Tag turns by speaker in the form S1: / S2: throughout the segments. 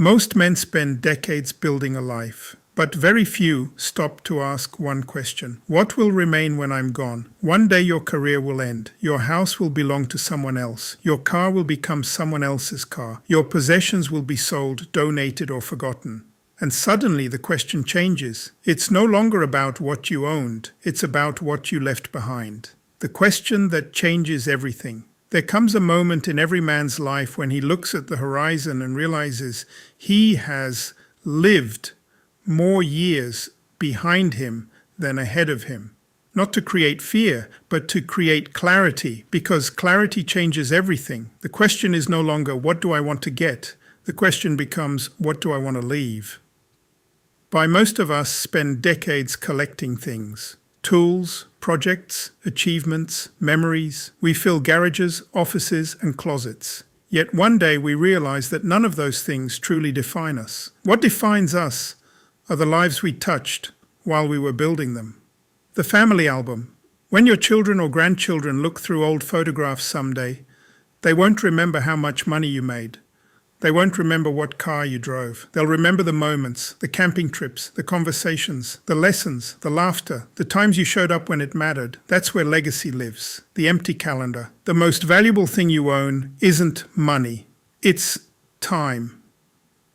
S1: Most men spend decades building a life, but very few stop to ask one question. What will remain when I'm gone? One day your career will end. Your house will belong to someone else. Your car will become someone else's car. Your possessions will be sold, donated, or forgotten. And suddenly the question changes. It's no longer about what you owned. It's about what you left behind. The question that changes everything. There comes a moment in every man's life when he looks at the horizon and realizes he has lived more years behind him than ahead of him. Not to create fear, but to create clarity, because clarity changes everything. The question is no longer, what do I want to get? The question becomes, what do I want to leave? Most of us spend decades collecting things. Tools, projects, achievements, memories. We fill garages, offices, and closets. Yet one day we realize that none of those things truly define us. What defines us are the lives we touched while we were building them. The family album. When your children or grandchildren look through old photographs someday, they won't remember how much money you made. They won't remember what car you drove. They'll remember the moments, the camping trips, the conversations, the lessons, the laughter, the times you showed up when it mattered. That's where legacy lives. The empty calendar. The most valuable thing you own isn't money. It's time.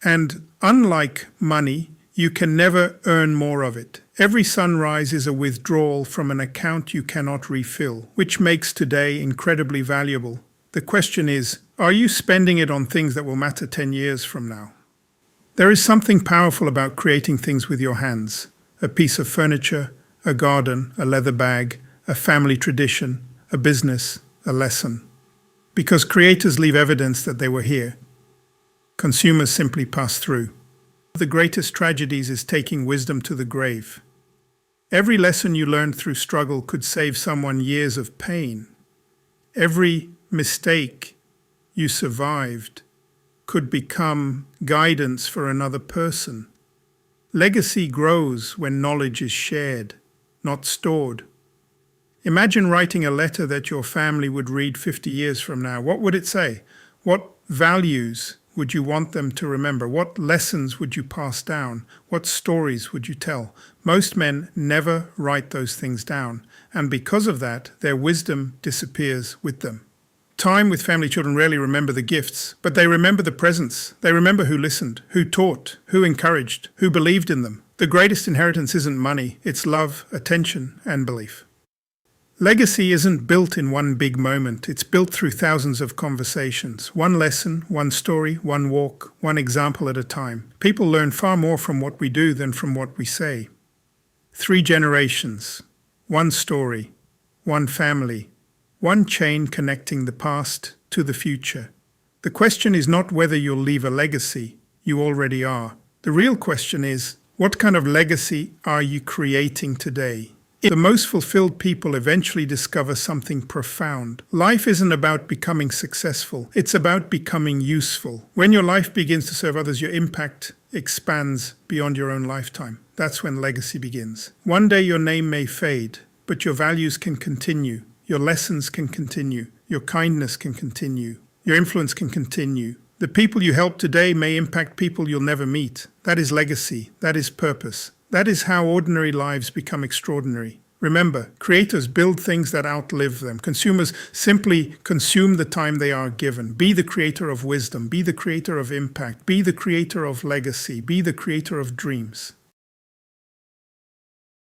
S1: And unlike money, you can never earn more of it. Every sunrise is a withdrawal from an account you cannot refill, which makes today incredibly valuable. The question is, are you spending it on things that will matter 10 years from now? There is something powerful about creating things with your hands. A piece of furniture, a garden, a leather bag, a family tradition, a business, a lesson. Because creators leave evidence that they were here. Consumers simply pass through. One of the greatest tragedies is taking wisdom to the grave. Every lesson you learned through struggle could save someone years of pain. Every mistake you survived could become guidance for another person. Legacy grows when knowledge is shared, not stored. Imagine writing a letter that your family would read 50 years from now. What would it say? What values would you want them to remember? What lessons would you pass down? What stories would you tell? Most men never write those things down, and because of that, their wisdom disappears with them. Time with family children rarely remember the gifts, but they remember the presence. They remember who listened, who taught, who encouraged, who believed in them. The greatest inheritance isn't money, it's love, attention, and belief. Legacy isn't built in one big moment. It's built through thousands of conversations. One lesson, one story, one walk, one example at a time. People learn far more from what we do than from what we say. 3 generations, one story, one family, one chain connecting the past to the future. The question is not whether you'll leave a legacy. You already are. The real question is, what kind of legacy are you creating today? The most fulfilled people eventually discover something profound. Life isn't about becoming successful. It's about becoming useful. When your life begins to serve others, your impact expands beyond your own lifetime. That's when legacy begins. One day your name may fade, but your values can continue. Your lessons can continue. Your kindness can continue. Your influence can continue. The people you help today may impact people you'll never meet. That is legacy. That is purpose. That is how ordinary lives become extraordinary. Remember, creators build things that outlive them. Consumers simply consume the time they are given. Be the creator of wisdom. Be the creator of impact. Be the creator of legacy. Be the creator of dreams.